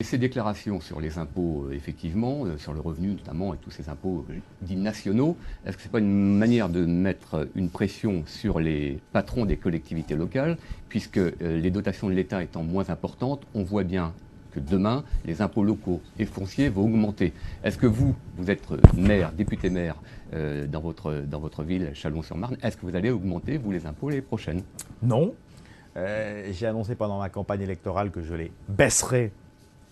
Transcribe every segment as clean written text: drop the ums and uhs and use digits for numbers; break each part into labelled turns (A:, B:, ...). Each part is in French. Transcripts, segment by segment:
A: Et ces déclarations sur les impôts, effectivement, sur le revenu notamment, et tous ces impôts dits nationaux, est-ce que ce n'est pas une manière de mettre une pression sur les patrons des collectivités locales, puisque les dotations de l'État étant moins importantes, on voit bien que demain, les impôts locaux et fonciers vont augmenter. Est-ce que vous êtes maire, député maire dans votre ville, Châlons-sur-Marne, est-ce que vous allez augmenter, vous, les impôts l'année prochaine?
B: Non. J'ai annoncé pendant ma campagne électorale que je les baisserai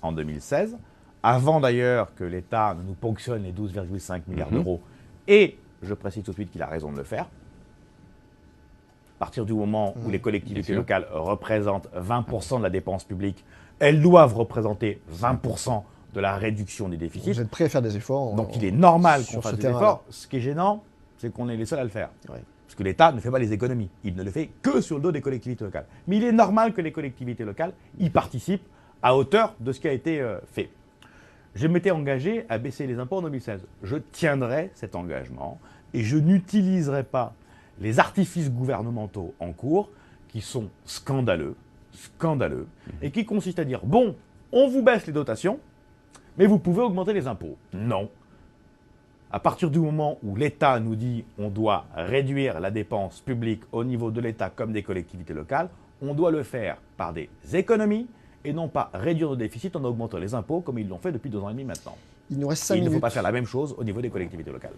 B: en 2016, avant d'ailleurs que l'État ne nous ponctionne les 12,5 milliards d'euros, et je précise tout de suite qu'il a raison de le faire. À partir du moment où les collectivités locales représentent 20% de la dépense publique, elles doivent représenter 20% de la réduction des déficits.
C: Vous êtes prêt à faire des efforts?
B: Donc il est normal qu'on fasse des efforts. Ce qui est gênant, c'est qu'on est les seuls à le faire.
C: Ouais.
B: Parce que l'État ne fait pas les économies. Il ne le fait que sur le dos des collectivités locales. Mais il est normal que les collectivités locales y participent à hauteur de ce qui a été fait. Je m'étais engagé à baisser les impôts en 2016. Je tiendrai cet engagement et je n'utiliserai pas les artifices gouvernementaux en cours qui sont scandaleux, et qui consistent à dire, bon, on vous baisse les dotations, mais vous pouvez augmenter les impôts. Non. À partir du moment où l'État nous dit on doit réduire la dépense publique au niveau de l'État comme des collectivités locales, on doit le faire par des économies et non pas réduire nos déficits en augmentant les impôts comme ils l'ont fait depuis 2 ans et demi maintenant.
C: Il nous reste 5
B: Il ne
C: minutes.
B: faut pas faire la même chose au niveau des collectivités locales.